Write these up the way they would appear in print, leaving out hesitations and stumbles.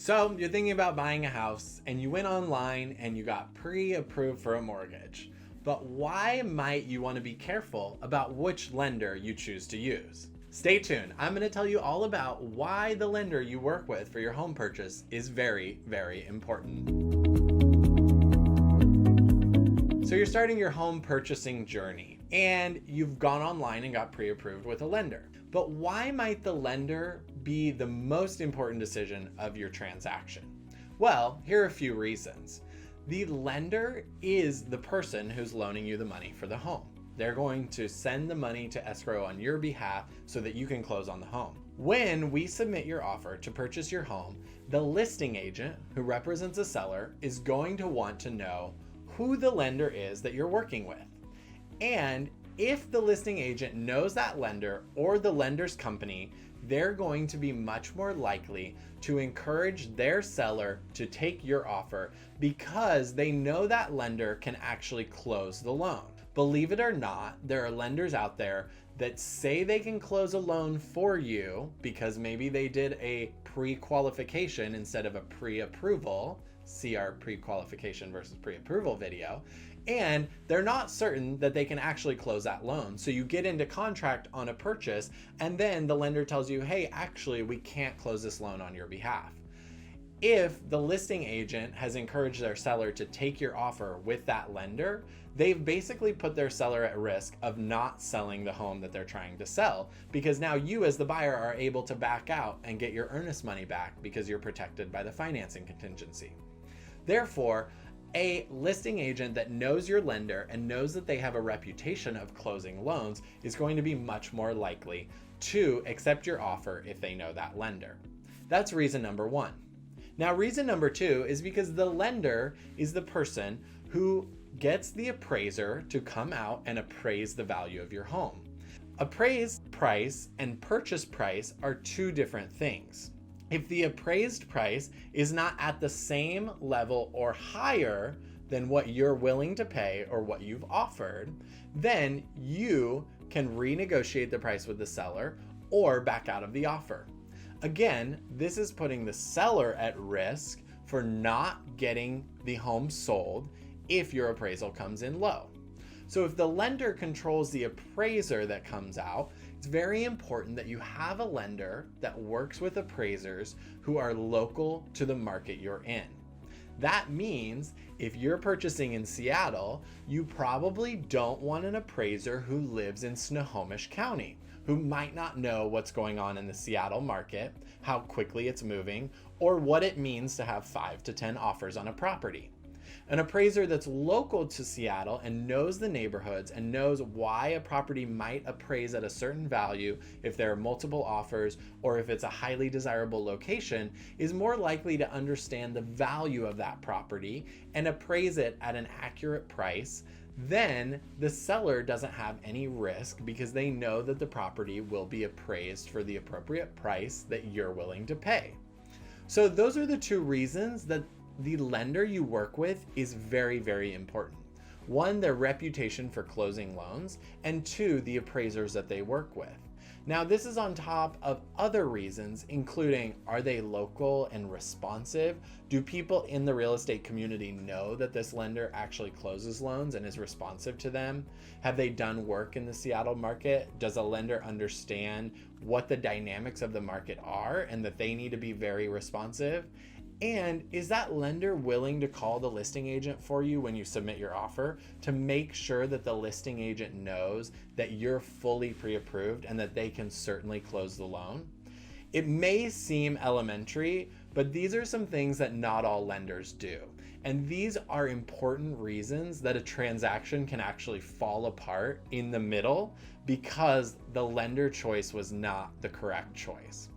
So you're thinking about buying a house and you went online and you got pre-approved for a mortgage. But why might you want to be careful about which lender you choose to use? Stay tuned. I'm going to tell you all about why the lender you work with for your home purchase is very, very important. So you're starting your home purchasing journey and you've gone online and got pre-approved with a lender. But why might the lender be the most important decision of your transaction? Well, here are a few reasons. The lender is the person who's loaning you the money for the home. They're going to send the money to escrow on your behalf so that you can close on the home. When we submit your offer to purchase your home, the listing agent who represents a seller is going to want to know who the lender is that you're working with. And if the listing agent knows that lender or the lender's company, they're going to be much more likely to encourage their seller to take your offer because they know that lender can actually close the loan. Believe it or not, there are lenders out there that say they can close a loan for you because maybe they did a pre-qualification instead of a pre-approval. See our pre-qualification versus pre-approval video. And they're not certain that they can actually close that loan. So you get into contract on a purchase and then the lender tells you, hey, actually, we can't close this loan on your behalf. If the listing agent has encouraged their seller to take your offer with that lender, they've basically put their seller at risk of not selling the home that they're trying to sell, because now you as the buyer are able to back out and get your earnest money back because you're protected by the financing contingency. Therefore, a listing agent that knows your lender and knows that they have a reputation of closing loans is going to be much more likely to accept your offer if they know that lender. That's reason number one. Now, reason number two is because the lender is the person who gets the appraiser to come out and appraise the value of your home. Appraised price and purchase price are two different things. If the appraised price is not at the same level or higher than what you're willing to pay or what you've offered, then you can renegotiate the price with the seller or back out of the offer. Again, this is putting the seller at risk for not getting the home sold if your appraisal comes in low. So if the lender controls the appraiser that comes out, it's very important that you have a lender that works with appraisers who are local to the market you're in. That means if you're purchasing in Seattle, you probably don't want an appraiser who lives in Snohomish County, who might not know what's going on in the Seattle market, how quickly it's moving, or what it means to have 5 to 10 offers on a property. An appraiser that's local to Seattle and knows the neighborhoods and knows why a property might appraise at a certain value if there are multiple offers or if it's a highly desirable location is more likely to understand the value of that property and appraise it at an accurate price. Then the seller doesn't have any risk because they know that the property will be appraised for the appropriate price that you're willing to pay. So those are the two reasons that the lender you work with is very, very important. One, their reputation for closing loans, and two, the appraisers that they work with. Now, this is on top of other reasons, including, are they local and responsive? Do people in the real estate community know that this lender actually closes loans and is responsive to them? Have they done work in the Seattle market? Does a lender understand what the dynamics of the market are and that they need to be very responsive? And is that lender willing to call the listing agent for you when you submit your offer to make sure that the listing agent knows that you're fully pre-approved and that they can certainly close the loan? It may seem elementary, but these are some things that not all lenders do. And these are important reasons that a transaction can actually fall apart in the middle because the lender choice was not the correct choice.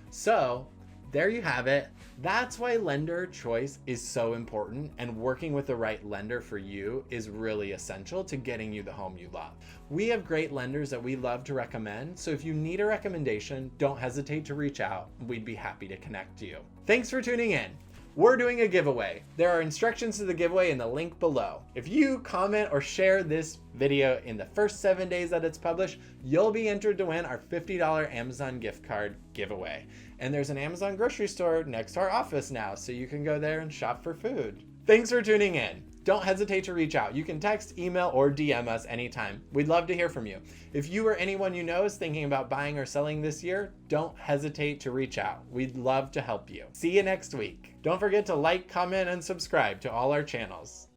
So there you have it. That's why lender choice is so important, and working with the right lender for you is really essential to getting you the home you love. We have great lenders that we love to recommend, so if you need a recommendation, don't hesitate to reach out. We'd be happy to connect you. Thanks for tuning in. we're doing a giveaway. There are instructions to the giveaway in the link below. If you comment or share this video in the first 7 days that it's published, you'll be entered to win our $50 Amazon gift card giveaway. And there's an Amazon grocery store next to our office now, so you can go there and shop for food. Thanks for tuning in. Don't hesitate to reach out. You can text, email, or DM us anytime. We'd love to hear from you. If you or anyone you know is thinking about buying or selling this year, don't hesitate to reach out. We'd love to help you. See you next week. Don't forget to like, comment, and subscribe to all our channels.